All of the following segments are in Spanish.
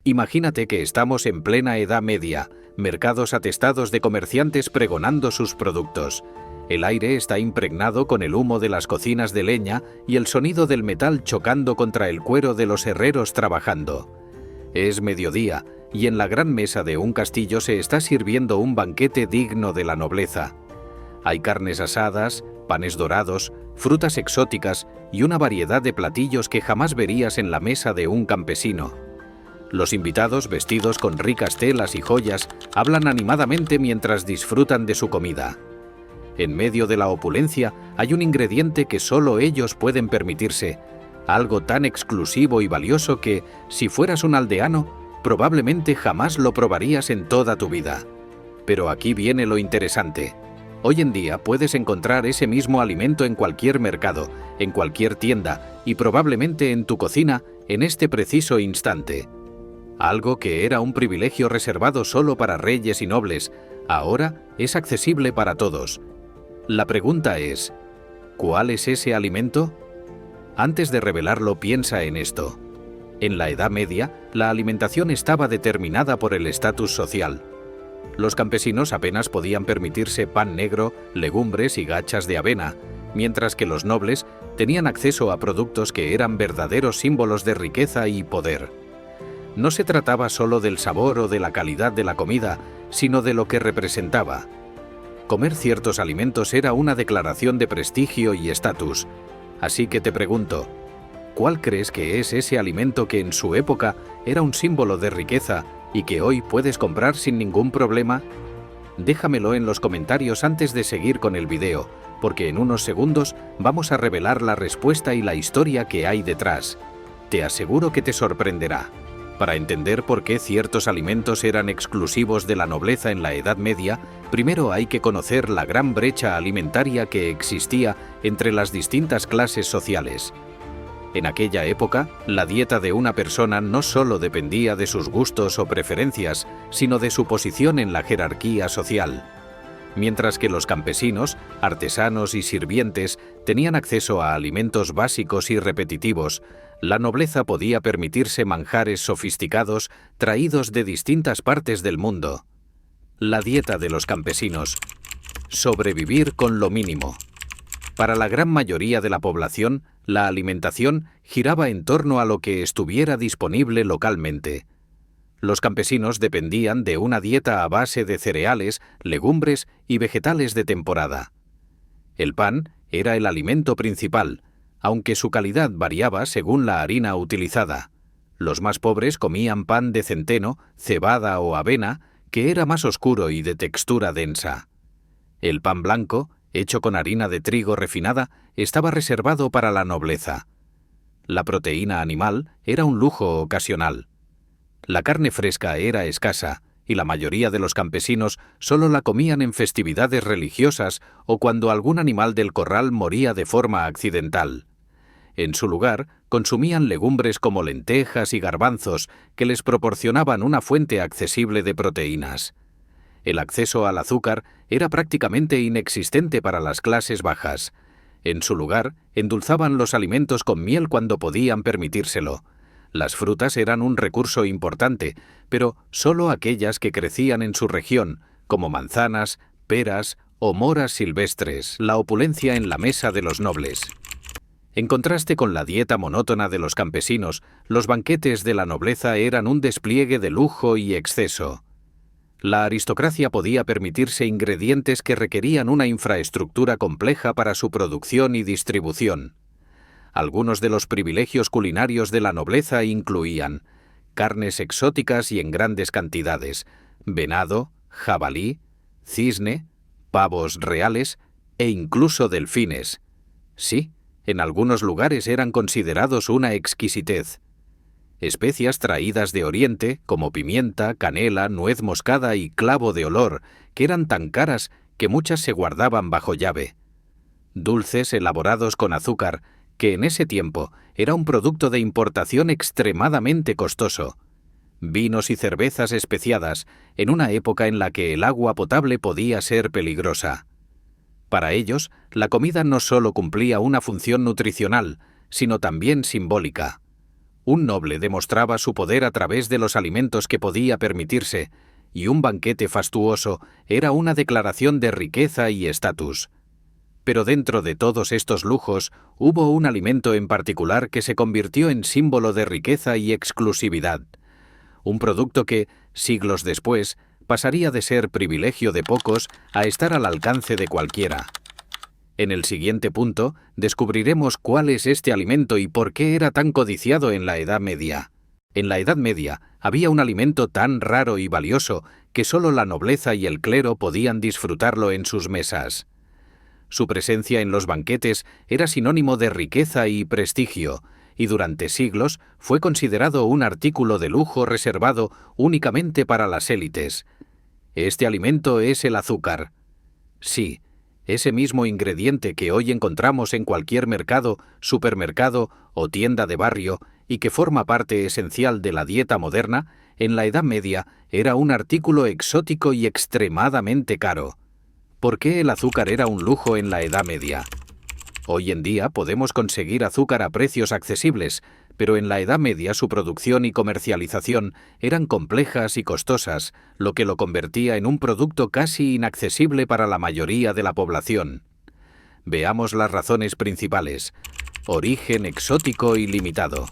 Imagínate que estamos en plena Edad Media, mercados atestados de comerciantes pregonando sus productos. El aire está impregnado con el humo de las cocinas de leña y el sonido del metal chocando contra el cuero de los herreros trabajando. Es mediodía y en la gran mesa de un castillo se está sirviendo un banquete digno de la nobleza. Hay carnes asadas, panes dorados, frutas exóticas y una variedad de platillos que jamás verías en la mesa de un campesino. Los invitados, vestidos con ricas telas y joyas, hablan animadamente mientras disfrutan de su comida. En medio de la opulencia hay un ingrediente que solo ellos pueden permitirse, algo tan exclusivo y valioso que, si fueras un aldeano, probablemente jamás lo probarías en toda tu vida. Pero aquí viene lo interesante. Hoy en día puedes encontrar ese mismo alimento en cualquier mercado, en cualquier tienda y probablemente en tu cocina en este preciso instante. Algo que era un privilegio reservado solo para reyes y nobles, ahora es accesible para todos. La pregunta es, ¿cuál es ese alimento? Antes de revelarlo, piensa en esto. En la Edad Media, la alimentación estaba determinada por el estatus social. Los campesinos apenas podían permitirse pan negro, legumbres y gachas de avena, mientras que los nobles tenían acceso a productos que eran verdaderos símbolos de riqueza y poder. No se trataba solo del sabor o de la calidad de la comida, sino de lo que representaba. Comer ciertos alimentos era una declaración de prestigio y estatus. Así que te pregunto, ¿cuál crees que es ese alimento que en su época era un símbolo de riqueza y que hoy puedes comprar sin ningún problema? Déjamelo en los comentarios antes de seguir con el video, porque en unos segundos vamos a revelar la respuesta y la historia que hay detrás. Te aseguro que te sorprenderá. Para entender por qué ciertos alimentos eran exclusivos de la nobleza en la Edad Media, primero hay que conocer la gran brecha alimentaria que existía entre las distintas clases sociales. En aquella época, la dieta de una persona no solo dependía de sus gustos o preferencias, sino de su posición en la jerarquía social. Mientras que los campesinos, artesanos y sirvientes tenían acceso a alimentos básicos y repetitivos, la nobleza podía permitirse manjares sofisticados traídos de distintas partes del mundo. La dieta de los campesinos: sobrevivir con lo mínimo. Para la gran mayoría de la población, la alimentación giraba en torno a lo que estuviera disponible localmente. Los campesinos dependían de una dieta a base de cereales, legumbres y vegetales de temporada. El pan era el alimento principal, aunque su calidad variaba según la harina utilizada. Los más pobres comían pan de centeno, cebada o avena, que era más oscuro y de textura densa. El pan blanco, hecho con harina de trigo refinada, estaba reservado para la nobleza. La proteína animal era un lujo ocasional. La carne fresca era escasa, y la mayoría de los campesinos solo la comían en festividades religiosas o cuando algún animal del corral moría de forma accidental. En su lugar, consumían legumbres como lentejas y garbanzos, que les proporcionaban una fuente accesible de proteínas. El acceso al azúcar era prácticamente inexistente para las clases bajas. En su lugar, endulzaban los alimentos con miel cuando podían permitírselo. Las frutas eran un recurso importante, pero solo aquellas que crecían en su región, como manzanas, peras o moras silvestres, la opulencia en la mesa de los nobles. En contraste con la dieta monótona de los campesinos, los banquetes de la nobleza eran un despliegue de lujo y exceso. La aristocracia podía permitirse ingredientes que requerían una infraestructura compleja para su producción y distribución. Algunos de los privilegios culinarios de la nobleza incluían carnes exóticas y en grandes cantidades, venado, jabalí, cisne, pavos reales e incluso delfines. Sí, en algunos lugares eran considerados una exquisitez. Especias traídas de Oriente, como pimienta, canela, nuez moscada y clavo de olor, que eran tan caras que muchas se guardaban bajo llave. Dulces elaborados con azúcar, que en ese tiempo era un producto de importación extremadamente costoso. Vinos y cervezas especiadas, en una época en la que el agua potable podía ser peligrosa. Para ellos, la comida no solo cumplía una función nutricional, sino también simbólica. Un noble demostraba su poder a través de los alimentos que podía permitirse, y un banquete fastuoso era una declaración de riqueza y estatus. Pero dentro de todos estos lujos hubo un alimento en particular que se convirtió en símbolo de riqueza y exclusividad. Un producto que, siglos después, pasaría de ser privilegio de pocos a estar al alcance de cualquiera. En el siguiente punto, descubriremos cuál es este alimento y por qué era tan codiciado en la Edad Media. En la Edad Media había un alimento tan raro y valioso que solo la nobleza y el clero podían disfrutarlo en sus mesas. Su presencia en los banquetes era sinónimo de riqueza y prestigio, y durante siglos fue considerado un artículo de lujo reservado únicamente para las élites. Este alimento es el azúcar. Sí, ese mismo ingrediente que hoy encontramos en cualquier mercado, supermercado o tienda de barrio y que forma parte esencial de la dieta moderna, en la Edad Media era un artículo exótico y extremadamente caro. ¿Por qué el azúcar era un lujo en la Edad Media? Hoy en día podemos conseguir azúcar a precios accesibles, pero en la Edad Media su producción y comercialización eran complejas y costosas, lo que lo convertía en un producto casi inaccesible para la mayoría de la población. Veamos las razones principales. Origen exótico y limitado.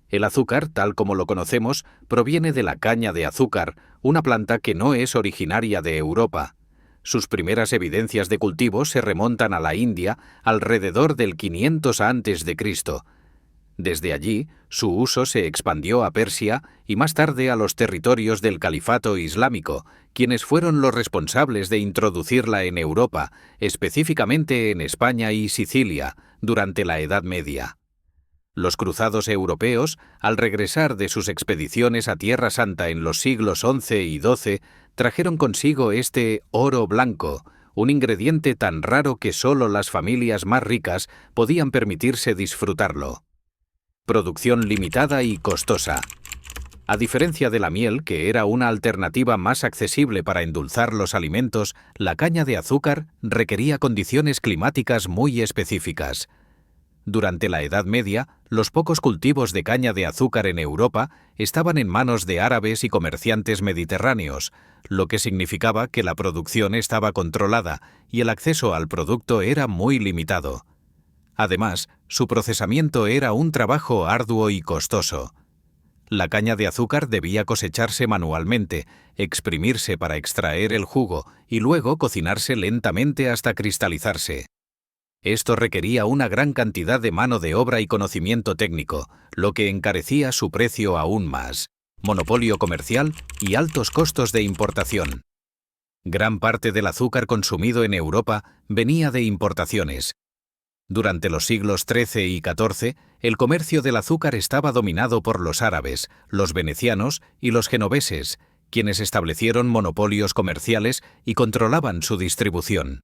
El azúcar, tal como lo conocemos, proviene de la caña de azúcar, una planta que no es originaria de Europa. Sus primeras evidencias de cultivo se remontan a la India alrededor del 500 a.C. Desde allí, su uso se expandió a Persia y más tarde a los territorios del Califato Islámico, quienes fueron los responsables de introducirla en Europa, específicamente en España y Sicilia, durante la Edad Media. Los cruzados europeos, al regresar de sus expediciones a Tierra Santa en los siglos XI y XII, trajeron consigo este oro blanco, un ingrediente tan raro que solo las familias más ricas podían permitirse disfrutarlo. Producción limitada y costosa. A diferencia de la miel, que era una alternativa más accesible para endulzar los alimentos, la caña de azúcar requería condiciones climáticas muy específicas. Durante la Edad Media, los pocos cultivos de caña de azúcar en Europa estaban en manos de árabes y comerciantes mediterráneos, lo que significaba que la producción estaba controlada y el acceso al producto era muy limitado. Además, su procesamiento era un trabajo arduo y costoso. La caña de azúcar debía cosecharse manualmente, exprimirse para extraer el jugo y luego cocinarse lentamente hasta cristalizarse. Esto requería una gran cantidad de mano de obra y conocimiento técnico, lo que encarecía su precio aún más. Monopolio comercial y altos costos de importación. Gran parte del azúcar consumido en Europa venía de importaciones. Durante los siglos XIII y XIV, el comercio del azúcar estaba dominado por los árabes, los venecianos y los genoveses, quienes establecieron monopolios comerciales y controlaban su distribución.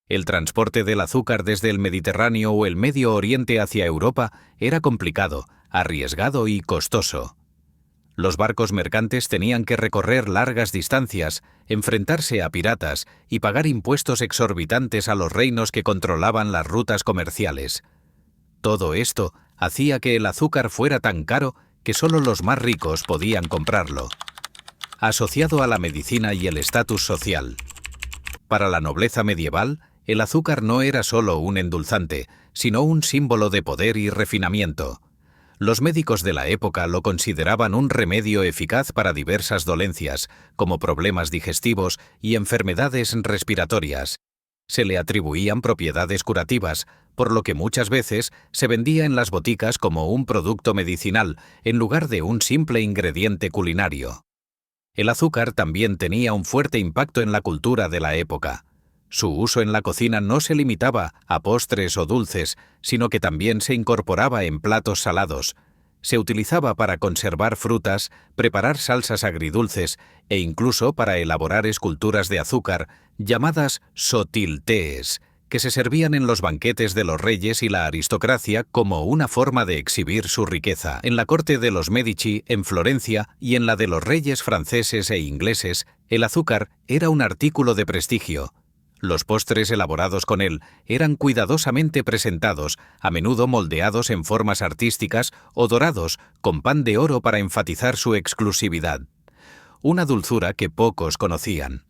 El transporte del azúcar desde el Mediterráneo o el Medio Oriente hacia Europa era complicado, arriesgado y costoso. Los barcos mercantes tenían que recorrer largas distancias, enfrentarse a piratas y pagar impuestos exorbitantes a los reinos que controlaban las rutas comerciales. Todo esto hacía que el azúcar fuera tan caro que solo los más ricos podían comprarlo. Asociado a la medicina y el estatus social. Para la nobleza medieval, el azúcar no era solo un endulzante, sino un símbolo de poder y refinamiento. Los médicos de la época lo consideraban un remedio eficaz para diversas dolencias, como problemas digestivos y enfermedades respiratorias. Se le atribuían propiedades curativas, por lo que muchas veces se vendía en las boticas como un producto medicinal, en lugar de un simple ingrediente culinario. El azúcar también tenía un fuerte impacto en la cultura de la época. Su uso en la cocina no se limitaba a postres o dulces, sino que también se incorporaba en platos salados. Se utilizaba para conservar frutas, preparar salsas agridulces e incluso para elaborar esculturas de azúcar llamadas sotiltees, que se servían en los banquetes de los reyes y la aristocracia como una forma de exhibir su riqueza. En la corte de los Medici, en Florencia, y en la de los reyes franceses e ingleses, el azúcar era un artículo de prestigio. Los postres elaborados con él eran cuidadosamente presentados, a menudo moldeados en formas artísticas o dorados con pan de oro para enfatizar su exclusividad. Una dulzura que pocos conocían.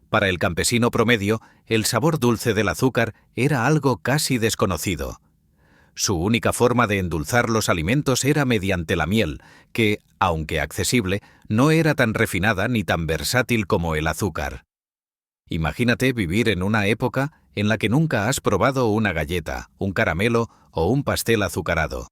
Para el campesino promedio, el sabor dulce del azúcar era algo casi desconocido. Su única forma de endulzar los alimentos era mediante la miel, que, aunque accesible, no era tan refinada ni tan versátil como el azúcar. Imagínate vivir en una época en la que nunca has probado una galleta, un caramelo o un pastel azucarado.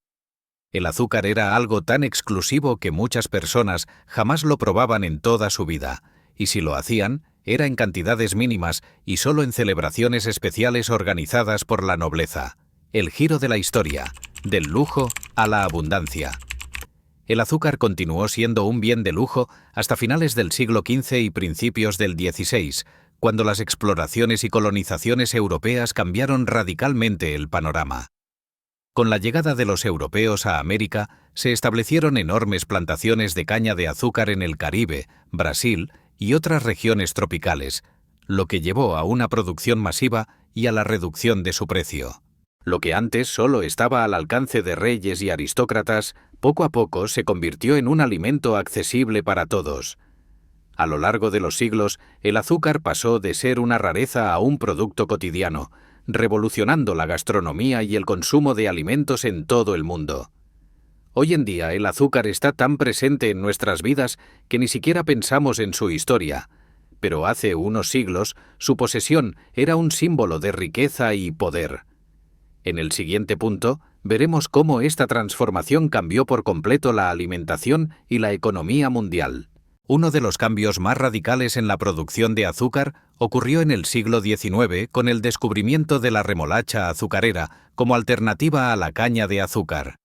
El azúcar era algo tan exclusivo que muchas personas jamás lo probaban en toda su vida, y si lo hacían, era en cantidades mínimas y solo en celebraciones especiales organizadas por la nobleza. El giro de la historia, del lujo a la abundancia. El azúcar continuó siendo un bien de lujo hasta finales del siglo XV y principios del XVI, cuando las exploraciones y colonizaciones europeas cambiaron radicalmente el panorama. Con la llegada de los europeos a América, se establecieron enormes plantaciones de caña de azúcar en el Caribe, Brasil y otras regiones tropicales, lo que llevó a una producción masiva y a la reducción de su precio. Lo que antes solo estaba al alcance de reyes y aristócratas, poco a poco se convirtió en un alimento accesible para todos. A lo largo de los siglos, el azúcar pasó de ser una rareza a un producto cotidiano, revolucionando la gastronomía y el consumo de alimentos en todo el mundo. Hoy en día el azúcar está tan presente en nuestras vidas que ni siquiera pensamos en su historia, pero hace unos siglos su posesión era un símbolo de riqueza y poder. En el siguiente punto, veremos cómo esta transformación cambió por completo la alimentación y la economía mundial. Uno de los cambios más radicales en la producción de azúcar ocurrió en el siglo XIX con el descubrimiento de la remolacha azucarera como alternativa a la caña de azúcar.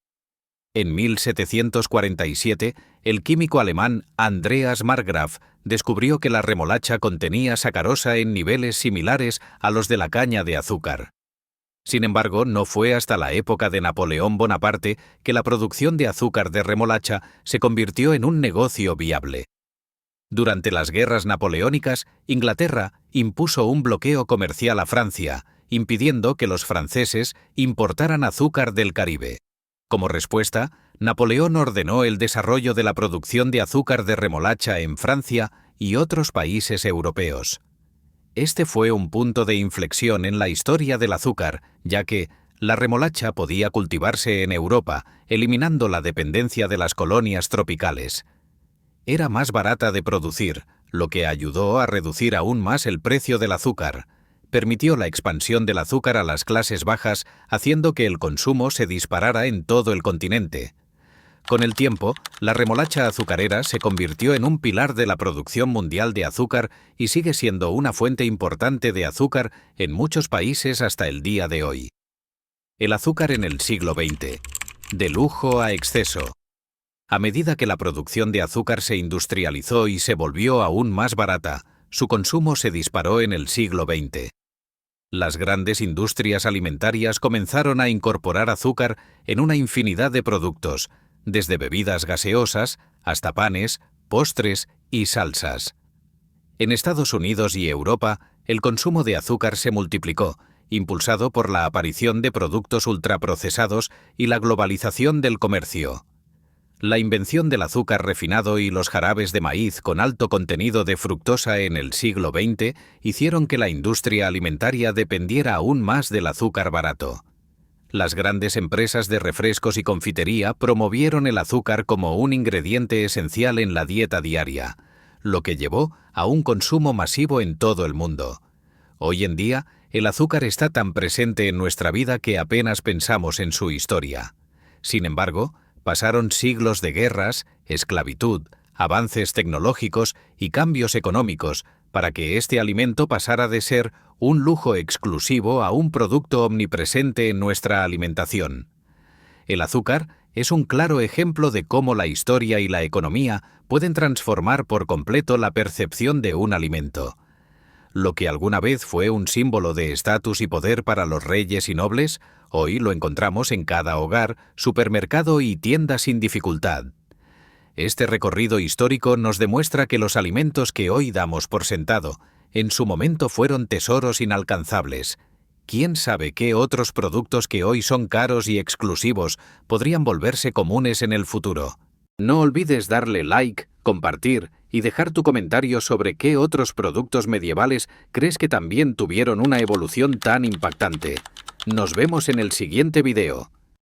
En 1747, el químico alemán Andreas Marggraf descubrió que la remolacha contenía sacarosa en niveles similares a los de la caña de azúcar. Sin embargo, no fue hasta la época de Napoleón Bonaparte que la producción de azúcar de remolacha se convirtió en un negocio viable. Durante las guerras napoleónicas, Inglaterra impuso un bloqueo comercial a Francia, impidiendo que los franceses importaran azúcar del Caribe. Como respuesta, Napoleón ordenó el desarrollo de la producción de azúcar de remolacha en Francia y otros países europeos. Este fue un punto de inflexión en la historia del azúcar, ya que la remolacha podía cultivarse en Europa, eliminando la dependencia de las colonias tropicales. Era más barata de producir, lo que ayudó a reducir aún más el precio del azúcar. Permitió la expansión del azúcar a las clases bajas, haciendo que el consumo se disparara en todo el continente. Con el tiempo, la remolacha azucarera se convirtió en un pilar de la producción mundial de azúcar y sigue siendo una fuente importante de azúcar en muchos países hasta el día de hoy. El azúcar en el siglo XX. De lujo a exceso. A medida que la producción de azúcar se industrializó y se volvió aún más barata, su consumo se disparó en el siglo XX. Las grandes industrias alimentarias comenzaron a incorporar azúcar en una infinidad de productos, desde bebidas gaseosas hasta panes, postres y salsas. En Estados Unidos y Europa, el consumo de azúcar se multiplicó, impulsado por la aparición de productos ultraprocesados y la globalización del comercio. La invención del azúcar refinado y los jarabes de maíz con alto contenido de fructosa en el siglo XX hicieron que la industria alimentaria dependiera aún más del azúcar barato. Las grandes empresas de refrescos y confitería promovieron el azúcar como un ingrediente esencial en la dieta diaria, lo que llevó a un consumo masivo en todo el mundo. Hoy en día, el azúcar está tan presente en nuestra vida que apenas pensamos en su historia. Sin embargo, pasaron siglos de guerras, esclavitud, avances tecnológicos y cambios económicos para que este alimento pasara de ser un lujo exclusivo a un producto omnipresente en nuestra alimentación. El azúcar es un claro ejemplo de cómo la historia y la economía pueden transformar por completo la percepción de un alimento. Lo que alguna vez fue un símbolo de estatus y poder para los reyes y nobles, hoy lo encontramos en cada hogar, supermercado y tienda sin dificultad. Este recorrido histórico nos demuestra que los alimentos que hoy damos por sentado, En su momento fueron tesoros inalcanzables. ¿Quién sabe qué otros productos que hoy son caros y exclusivos podrían volverse comunes en el futuro? No olvides darle like, compartir y dejar tu comentario sobre qué otros productos medievales crees que también tuvieron una evolución tan impactante. Nos vemos en el siguiente video.